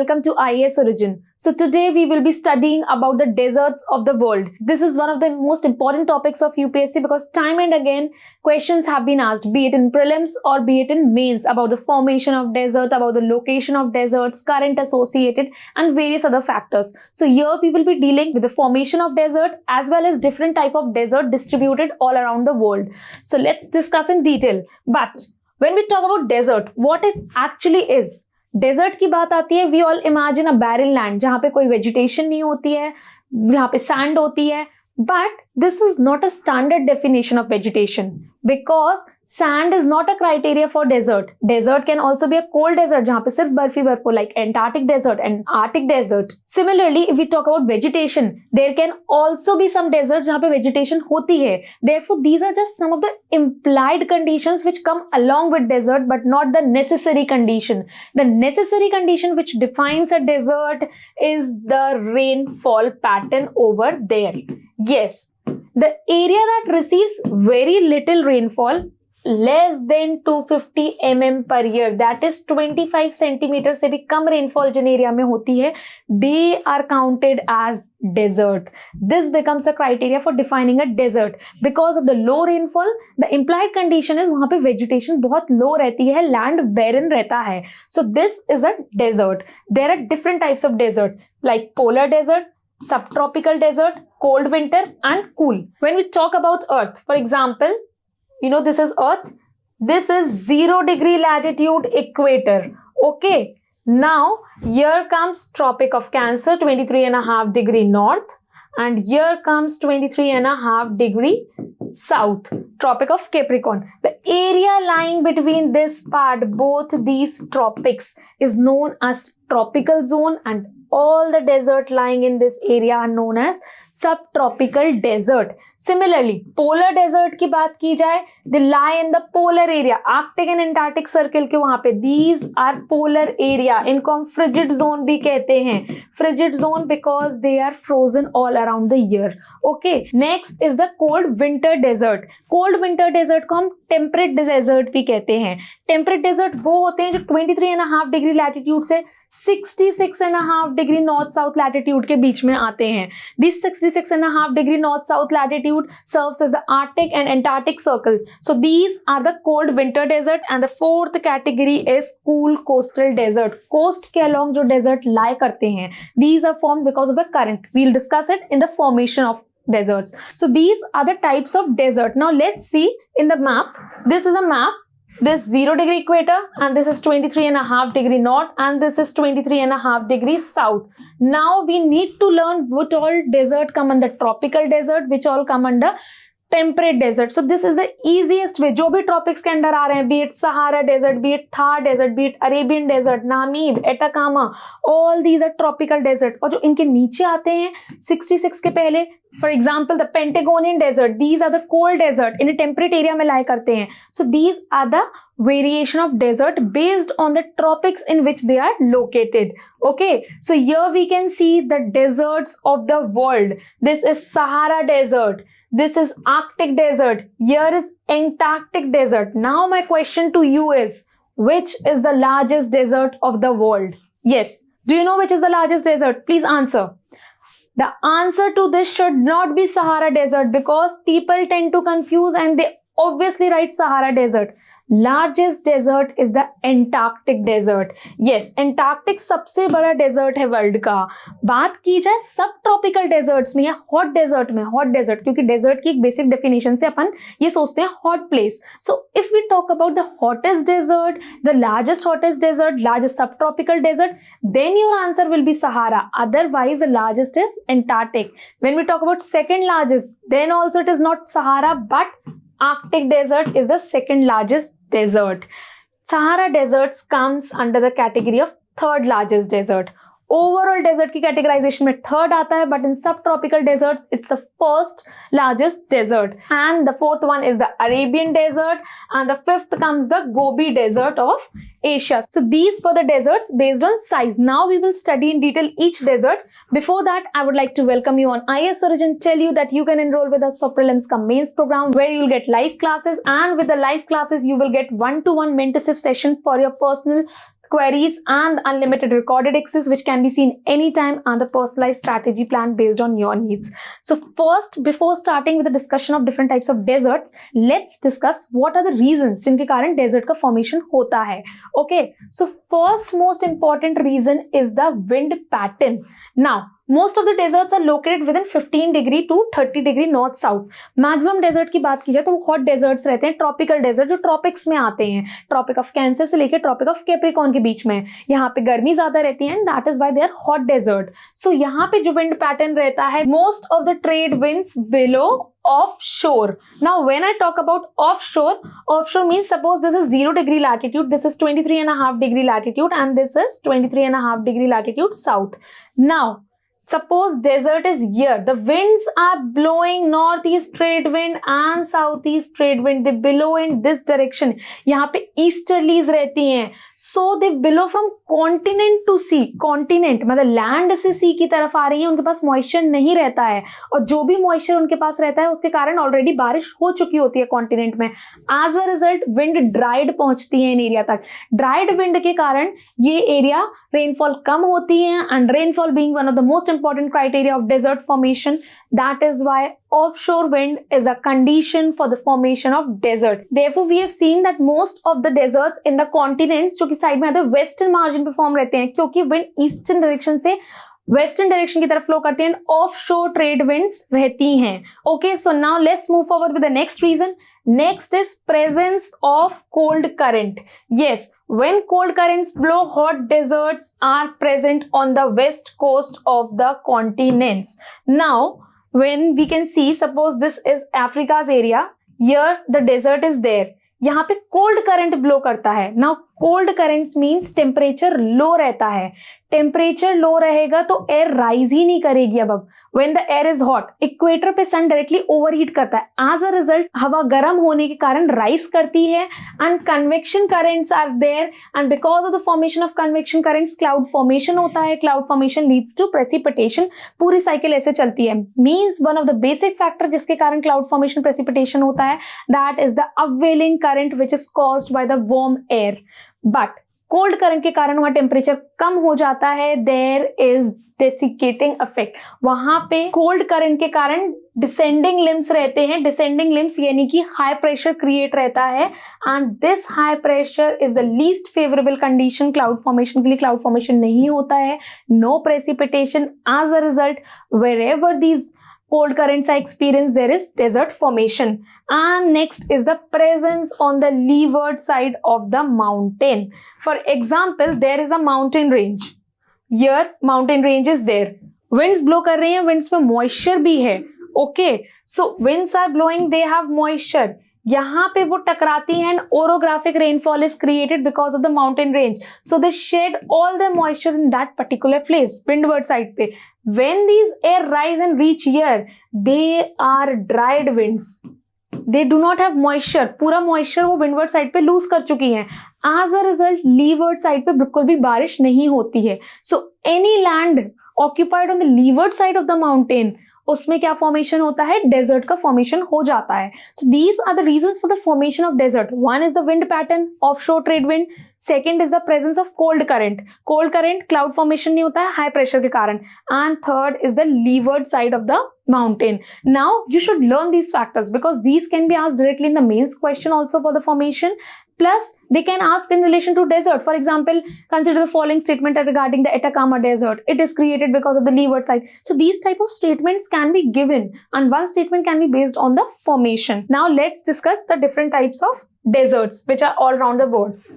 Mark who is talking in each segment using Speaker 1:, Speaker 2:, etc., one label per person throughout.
Speaker 1: welcome to IAS Origin. So today we will be studying about the deserts of the world. This is one of the most important topics of UPSC because time and again questions have been asked, be it in prelims or be it in mains, about the formation of desert, about the location of deserts, current associated and various other factors. So here we will be dealing with the formation of desert as well as different type of desert distributed all around the world. So let's discuss in detail. But when we talk about desert, what it actually is? Desert की बात आती है, we all imagine a barren land जहां पे कोई vegetation नहीं होती है, जहां पे सैंड होती है. But this is not a standard definition of vegetation because sand is not a criteria for desert. Desert can also be a cold desert जहाँ पे सिर्फ बर्फ ही बर्फ हो, like Antarctic desert and Arctic desert. Similarly, if we talk about vegetation, there can also be some deserts जहाँ पे vegetation होती है. Therefore, these are just some of the implied conditions which come along with desert but not the necessary condition. The necessary condition which defines a desert is the rainfall pattern over there. Yes. The area that receives very little rainfall, less than 250 mm per year, that is 25 centimeter से भी कम rainfall जिन area में होती है, they are counted as desert. This becomes a criteria for defining a desert. Because of the low rainfall, the implied condition is वहाँ पे vegetation बहुत low रहती है, land barren रहता है. So this is a desert. There are different types of desert like polar desert, subtropical desert, cold winter and cool. When we talk about Earth, for example, you know this is Earth. This is 0 degree latitude equator. Okay. Now here comes Tropic of Cancer, 23.5 degree north, and here comes 23.5 degree south, Tropic of Capricorn. The area lying between this part, both these tropics, is known as tropical zone, and all the desert lying in this area are known as subtropical desert. Similarly, polar desert की बात की जाए, they lie in the polar area, Arctic and Antarctic circle के वहाँ पे. These are polar area. इनको हम frigid zone भी कहते हैं. Frigid zone because they are frozen all around the year. Okay. Next is the cold winter desert. Cold winter desert को हम temperate desert भी कहते हैं. Temperate desert वो होते हैं जो 23.5 डिग्री लैटिट्यूड से 66.5 डिग्री नॉर्थ साउथ लैटिट्यूड के बीच में आते हैं. This 66.5 degree north south latitude serves as the Arctic and Antarctic circle. So these are the cold winter desert, and the fourth category is cool coastal desert. Coast के along जो desert lie करते हैं, these are formed because of the current. We'll discuss it in the formation of deserts. So these are the types of desert. Now let's see in the map. This is a map. This 0 degree equator, and this is 23.5 degree north, and this is 23.5 degrees south. Now we need to learn what all desert come under tropical desert, which all come under temperate desert. So this is the easiest way. जो भी tropics के अंदर आ रहे हैं, be it Sahara desert, be it Thar desert, be it Arabian desert, Namib, Atacama, all these are tropical desert. और जो इनके नीचे आते हैं 66 के पहले, for example the Patagonian desert, these are the cold desert, in a temperate area में lie करते हैं. So these are the variation of desert based on the tropics in which they are located. Okay, so here we can see the deserts of the world. This is Sahara desert. This is Arctic desert. Here is Antarctic desert. Now my question to you is, which is the largest desert of the world? Yes. Do you know which is the largest desert? Please answer. The answer to this should not be Sahara desert because people tend to confuse and they obviously write Sahara desert. Largest desert is the Antarctic desert. Yes, Antarctic सबसे बड़ा desert है world का. बात की जाए subtropical deserts में या hot desert में, hot desert, क्योंकि desert की एक basic definition से अपन ये सोचते हैं hot place. So if we talk about the hottest desert, the largest hottest desert, largest subtropical desert, then your answer will be Sahara. Otherwise, the largest is Antarctic. When we talk about second largest, then also it is not Sahara, but Arctic desert is the second largest desert. Sahara deserts comes under the category of third largest desert. Overall desert की categorization में third आता है, but in subtropical deserts it's the first largest desert, and the fourth one is the Arabian desert, and the fifth comes the Gobi desert of Asia. So these were the deserts based on size. Now we will study in detail each desert. Before that, I would like to welcome you on IAS Origin, tell you that you can enroll with us for prelims cum mains program where you will get live classes, and with the live classes you will get one-to-one mentorship session for your personal queries and unlimited recorded access which can be seen anytime and the personalized strategy plan based on your needs. So first, before starting with the discussion of different types of desert, let's discuss what are the reasons जिनके कारण desert का formation होता है. Okay, so first most important reason is the wind pattern. Now most of the deserts are located within 15 degree to 30 degree north south. Maximum desert की बात की जाए तो hot deserts रहते हैं, tropical desert जो tropics में आते हैं, tropic of Cancer से लेकर tropic of Capricorn के बीच में. यहाँ पे गर्मी ज्यादा रहती है and that is why they are hot desert. So यहाँ पे जो wind pattern रहता है, most of the trade winds below offshore. Now when I talk about offshore, offshore means suppose this is 0 degree latitude, this is 23.5 degree latitude and this is 23.5 degree latitude south. Now suppose desert is here, the winds are blowing northeast trade wind and southeast trade wind, they blow in this direction. यहाँ पे easterlies रहती हैं, so they blow from continent to sea. Continent मतलब land से sea की तरफ आ रही है, उनके पास moisture नहीं रहता है और जो भी moisture उनके पास रहता है उसके कारण already बारिश हो चुकी होती है continent में. As a result wind dried पहुंचती है इन area तक. Dried wind के कारण ये area rainfall कम होती है and rainfall being one of the most important criteria of desert formation, that is why offshore wind is a condition for the formation of desert. Therefore we have seen that most of the deserts in the continents जो कि side में आते हैं western margin पे form रहते हैं क्योंकि wind eastern direction से वेस्टर्न डायरेक्शन की तरफ फ्लो करती हैं, ऑफ शोर ट्रेड विंड्स रहती हैं. Okay, so now let's move forward with the next region. Next is presence of cold current. Yes, when cold currents blow, hot deserts are present on the west coast of the continents. Now when we can see, suppose this is Africa's area, here the desert is there, यहाँ पे cold current blow करता है. Now cold currents means temperature low रहता है. Temperature low रहेगा तो air rise ही नहीं करेगी. अब when the air is hot, equator पे सन डायरेक्टली ओवरहीट करता है. एज अ रिजल्ट हवा गर्म होने के कारण राइज करती है and convection currents are there and because of the formation of convection currents cloud formation होता है. Cloud formation leads to precipitation. पूरी साइकिल ऐसे चलती है. Means one of the basic factor जिसके कारण क्लाउड फॉर्मेशन प्रेसिपिटेशन होता है, that is the upwelling current which is caused by the warm air. But cold current के कारण वहां टेम्परेचर कम हो जाता है. There is डेसिकेटिंग effect. वहां पे कोल्ड करंट के कारण डिसेंडिंग लिम्स रहते हैं. डिसेंडिंग लिम्स यानी कि हाई प्रेशर क्रिएट रहता है and this high pressure is the least favourable condition cloud formation के लिए. क्लाउड फॉर्मेशन नहीं होता है, no precipitation. As a result wherever these cold currents are experienced, there is desert formation. And next is the presence on the leeward side of the mountain. For example, there is a mountain range. Here mountain range is there. Winds blow कर रही हैं, winds में moisture भी है. Okay, so winds are blowing, they have moisture. यहाँ पे वो टकराती हैं and orographic rainfall is created because of the mountain range. So they shed all the moisture in that particular place, windward side पे. When these air rise and reach here, they are dried winds. They do not have moisture. पूरा moisture वो windward side पे lose कर चुकी हैं. As a result, leeward side पे बिल्कुल भी बारिश नहीं होती है. So any land occupied on the leeward side of the mountain, उसमें क्या फॉर्मेशन होता है? डेजर्ट का फॉर्मेशन हो जाता है. So these are the reasons for the formation of desert. One is the wind pattern, offshore trade wind. Second is the presence of cold current. Cold current cloud formation नहीं होता है high pressure के कारण. And third is the leeward side of the mountain. Now you should learn these factors because these can be asked directly in the mains question also for the formation. Plus they can ask in relation to desert. For example, consider the following statement regarding the Atacama Desert. It is created because of the leeward side. So these type of statements can be given and one statement can be based on the formation. Now let's discuss the different types of deserts which are all around the world.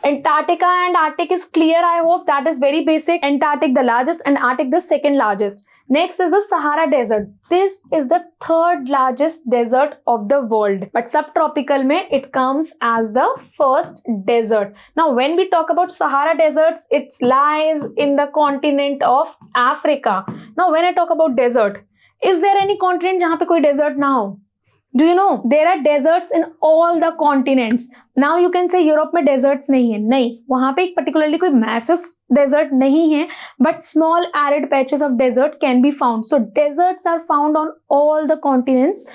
Speaker 1: Antarctica and Arctic is clear, I hope. That is very basic. Antarctic the largest and Arctic the second largest. Next is the Sahara Desert. This is the third largest desert of the world. But subtropical mein it comes as the first desert. Now when we talk about Sahara deserts, it lies in the continent of Africa. Now when I talk about desert, is there any continent jahan pe koi desert na ho? Do you know there are deserts in all the continents. Now you can say Europe में deserts नहीं है. नहीं, वहां पे एक particularly कोई massive desert नहीं है, but small arid patches of desert can be found. So deserts are found on all the continents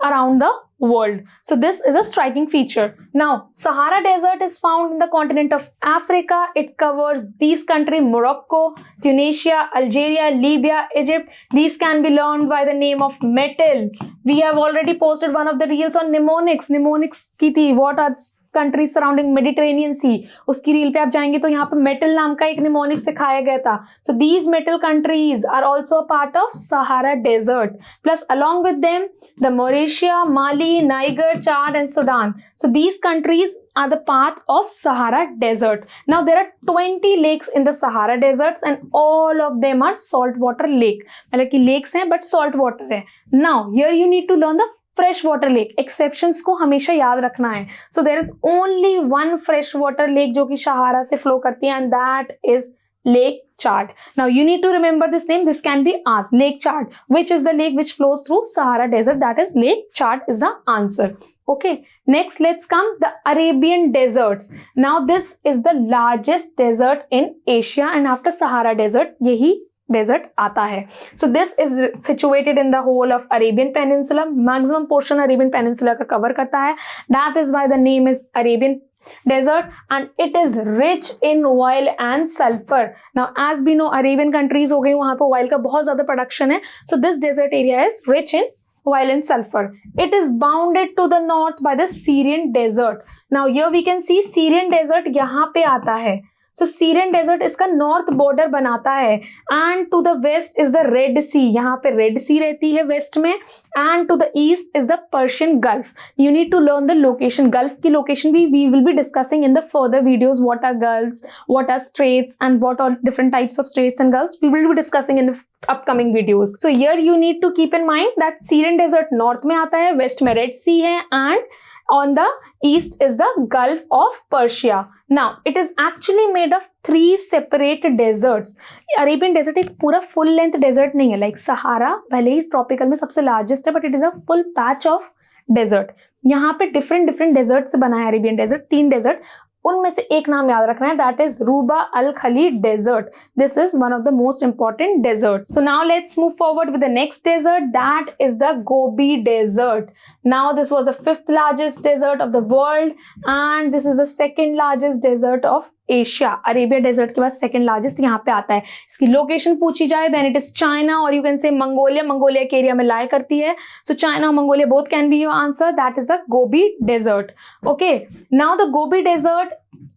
Speaker 1: around the world. So this is a striking feature. Now, Sahara Desert is found in the continent of Africa. It covers these countries: Morocco, Tunisia, Algeria, Libya, Egypt. These can be learned by the name of metal. We have already posted one of the reels on mnemonics. Mnemonics की थी, what are countries surrounding Mediterranean Sea. उसकी reel पे आप जाएंगे तो यहाँ पे metal नाम का एक mnemonic सिखाया गया था. So these metal countries are also a part of Sahara Desert. Plus along with them, the Mauritius, Mali, Niger, Chad and Sudan. So these countries are the part of Sahara Desert. Now there are 20 lakes in the Sahara deserts and all of them are saltwater lake. मतलब कि lakes हैं but salt water है. Now here you need to learn the fresh water lake. Exceptions को हमेशा याद रखना है. So there is only one fresh water lake जो कि सहारा से flow करती है and that is Lake Chad. Now you need to remember this name. This can be asked. Lake Chad. Which is the lake which flows through Sahara Desert? That is Lake Chad is the answer. Okay. Next, let's come the Arabian deserts. Now this is the largest desert in Asia and after Sahara Desert, यही desert आता है. So this is situated in the whole of Arabian Peninsula. Maximum portion Arabian Peninsula का cover करता है. That is why the name is Arabian Desert and it is rich in oil and sulfur. Now as we know Arabian countries हो गई, वहाँ पे oil का बहुत ज़्यादा production है. So this desert area is rich in oil and sulfur. It is bounded to the north by the Syrian Desert. Now here we can see Syrian Desert यहाँ पे आता है. So Syrian Desert इसका north border बनाता है and to the west is the Red Sea. यहाँ पे Red Sea रहती है वेस्ट में and to the east is the Persian Gulf. You need to learn the location. Gulf की location भी we will be discussing in the further videos. What are gulfs, what are straits and what are different types of straits and gulfs. We will be discussing in the upcoming videos. So here you need to keep in mind that Syrian Desert north में आता है, west में Red Sea है and on the east is the Gulf of Persia. Now it is actually made of 3 separate deserts. Arabian Desert एक पूरा full length desert नहीं है, like Sahara भले ही tropical में सबसे largest है, but it is a full patch of desert. यहाँ पे different desert से बना है Arabian Desert, 3 desert. उनमें से एक नाम याद रखना है, that is Ruba Al Khali Desert. This is one of the most important deserts. So now let's move forward with the next desert, that is the Gobi Desert. Now this was the 5th largest desert of the world and this is the 2nd largest desert of Asia. Arabia Desert के बाद 2nd largest यहाँ पे आता है. इसकी location पूछी जाए then it is China or you can say Mongolia. Mongolia के area में lie करती है. So China और Mongolia both can be your answer. That is the Gobi Desert. Okay. Now the Gobi Desert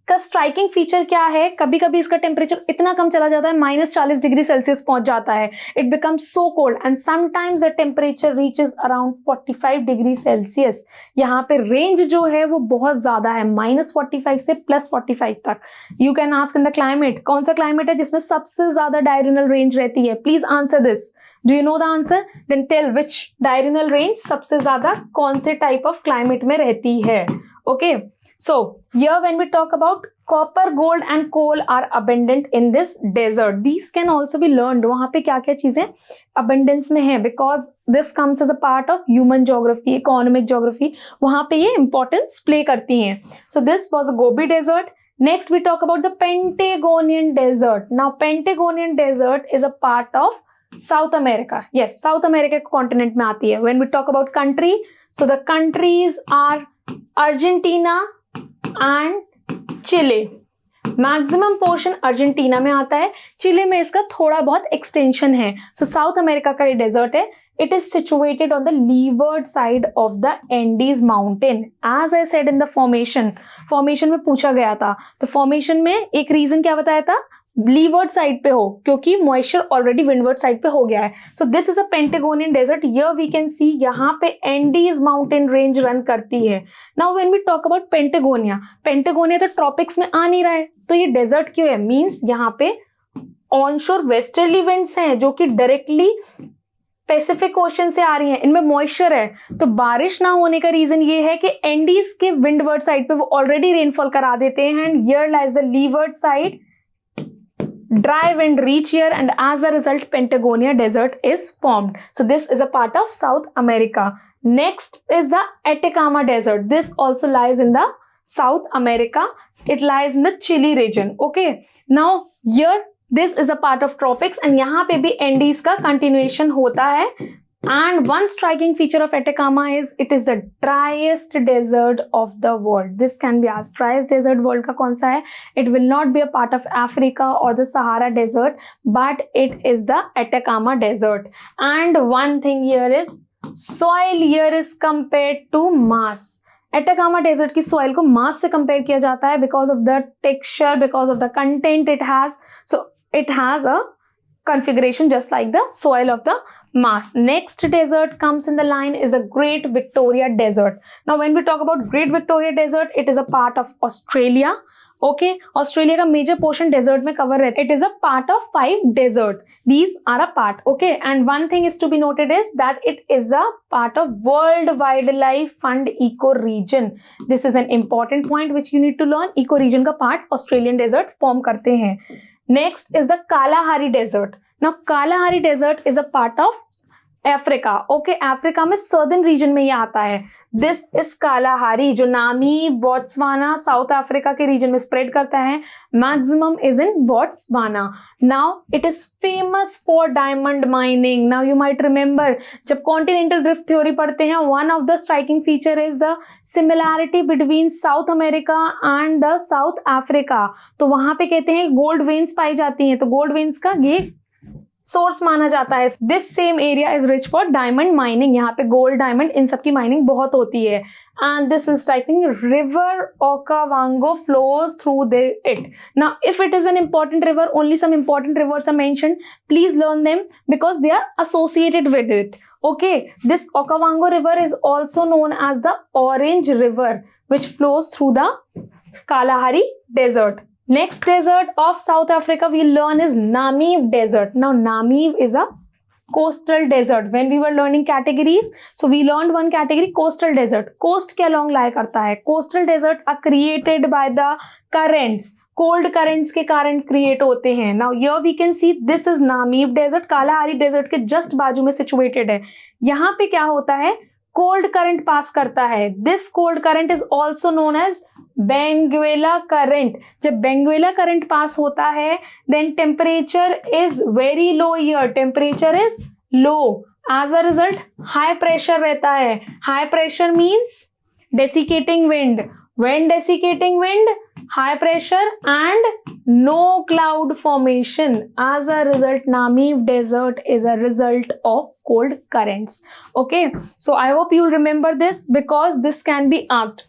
Speaker 1: का striking feature क्या है, कभी कभी इसका टेम्परेचर इतना कम चला जाता है -40 डिग्री सेल्सियस पहुंच जाता है. It becomes so cold and sometimes the temperature reaches around 45 degree Celsius. यहाँ पे रेंज जो है वो बहुत ज्यादा है, -45 से +45 तक. You can ask in the climate, कौन सा क्लाइमेट है जिसमें सबसे ज्यादा डायरेनल रेंज रहती है? Please answer this. Do you know the answer? Then tell which diurnal range सबसे ज्यादा कौन से टाइप ऑफ क्लाइमेट में रहती है. Okay. So here when we talk about copper, gold and coal are abundant in this desert. These can also be learned. वहाँ पे क्या क्या चीजें abundance में है because this comes as a part of human geography, economic geography. वहाँ पे ये importance play करती हैं. So this was a Gobi Desert. Next we talk about the Patagonian Desert. Now Patagonian Desert is a part of South America. Yes, South America continent में आती है. When we talk about country, so the countries are Argentina and Chile. Maximum portion Argentina में आता है, चिले में इसका थोड़ा बहुत एक्सटेंशन है. सो साउथ अमेरिका का ये डेजर्ट है. It is situated on the leeward side of the Andes mountain. As I said in the formation में पूछा गया था, तो फॉर्मेशन में एक रीजन क्या बताया था, लीवर्ड साइड पे हो क्योंकि मॉइस्चर ऑलरेडी विंडवर्ड साइड पे हो गया है. So this is a Patagonian desert. Here we can see यहाँ पे एंडीज माउंटेन रेंज रन करती है. Now when we talk about Patagonia तो ट्रॉपिक्स में आ नहीं रहा है, तो ये डेजर्ट क्यों है? मीन्स यहाँ पे ऑनशोर वेस्टर्ली विंड्स हैं जो कि डायरेक्टली पैसिफिक ओशन से आ रही हैं, इनमें मॉइस्चर है. तो बारिश ना होने का रीजन ये है कि एंडीज के विंडवर्ड साइड पे वो ऑलरेडी रेनफॉल करा देते हैं and here lies the leeward side dry wind reach here and as a result Patagonia desert is formed. So this is a part of South America. Next is the Atacama Desert. This also lies in the South America. It lies in the Chile region. Okay. Now here this is a part of tropics and यहाँ पे भी Andes का continuation होता है. And one striking feature of Atacama is it is the driest desert of the world. This can be asked, driest desert world का कौन सा है? It will not be a part of Africa or the Sahara desert, but it is the Atacama desert. And one thing here is soil here is compared to Mars. Atacama desert की soil को Mars से compare किया जाता है because of the texture, because of the content it has. So it has a configuration just like the soil of the Mars. Next desert comes in the line is the Great Victoria Desert. Now when we talk about Great Victoria Desert, it is a part of Australia. Okay, Australia का major portion desert में cover रहता है. It is a part of 5 desert. These are a part. Okay, and one thing is to be noted is that it is a part of World Wildlife Fund ecoregion. This is an important point which you need to learn. Ecoregion का part Australian desert form करते हैं. Next is the Kalahari Desert. Now Kalahari Desert is a part of Africa. Okay, Africa में southern region में ये आता है. This is Kalahari जो नामी, बोट्सवाना, साउथ अफ्रीका के region में spread करता है. Maximum is in Botswana. Now it is famous for diamond mining. Now you might remember जब continental drift theory पढ़ते हैं, one of the striking feature is the similarity between South America and the South Africa. तो वहां पे कहते हैं gold veins पाई जाती हैं, तो gold veins का ये सोर्स माना जाता है. This same area is rich for diamond mining. यहाँ पे गोल्ड, डायमंड, इन सब की माइनिंग बहुत होती है. And this is typing river Okavango flows through it. Now if it is an important river, only some important rivers are mentioned, please learn them because they are associated with it. Okay, this Okavango river is also known as the Orange River, which flows through the Kalahari Desert. Next desert of South Africa we learn is Namib Desert. Now Namib is a coastal desert. When we were learning categories, so we learned one category, coastal desert. Coast के along lie करता है. Coastal desert are created by the currents. Cold currents के कारण create होते हैं. Now here we can see this is Namib Desert. Kalahari Desert के just बाजू में situated है. यहाँ पे क्या होता है? कोल्ड करंट पास करता है. This cold current is also known as Benguela current. जब बेंगुएला करंट पास होता है then temperature is very low here. Temperature is low. As a result high pressure रहता है. High pressure means desiccating wind. When desiccating wind, high pressure and no cloud formation. As a result, Namib Desert is a result of cold currents. Okay, so I hope you'll remember this because this can be asked.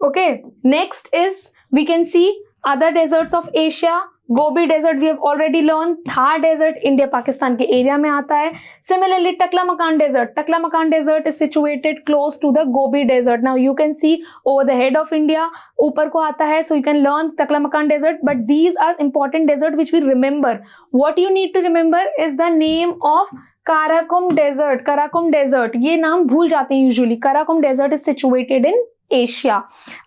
Speaker 1: Okay, next is we can see other deserts of Asia. Gobi desert we have already learn. Thar desert India Pakistan के area में आता है. Similarly Taklamakan desert. Taklamakan desert is situated close to the Gobi desert. Now you can see over the head of India ऊपर को आता है, so you can learn Taklamakan desert. But these are important desert which we remember. What you need to remember is the name of Karakum desert. काराकोम desert ये नाम भूल जाते हैं usually. Karakum desert is situated in Asia.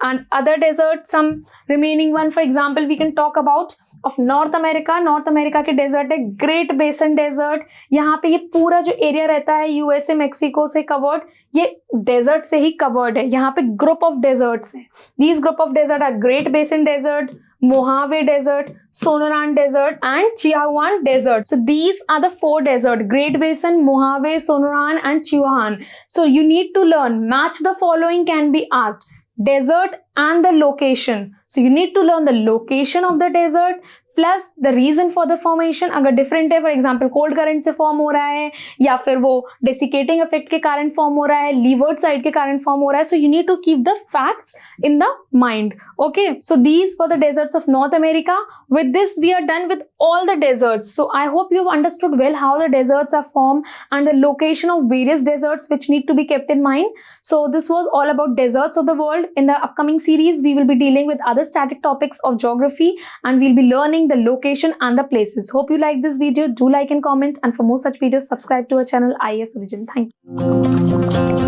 Speaker 1: And other deserts, some remaining one, for example, we can talk about of North America. North America के desert है Great Basin Desert. यहाँ पे ये पूरा जो एरिया रहता है USA, मेक्सिको से covered, ये desert से ही covered है. यहाँ पे group of deserts हैं. These group of desert are Great Basin Desert, Mojave Desert, Sonoran Desert and Chihuahuan Desert. So these are the 4 deserts: Great Basin, Mojave, Sonoran and Chihuahuan. So you need to learn, match the following can be asked: desert and the location. So you need to learn the location of the desert plus the reason for the formation. अगर different है, for example cold current से form हो रहा है या फिर वो डेसिकेटिंग effect के कारण फॉर्म हो रहा है, लीवर्ड साइड के कारण फॉर्म हो रहा है. So you need to keep the facts in the mind. Okay, so these were the deserts of North America. With this we are done with all the deserts. So I hope you have understood well how the deserts are formed and the location of various deserts which need to be kept in mind. So this was all about deserts of the world. In the upcoming series we will be dealing with other static topics of geography and we'll be learning the location and the places. Hope you like this video. Do like and comment, and for more such videos subscribe to our channel IAS Origin. Thank you.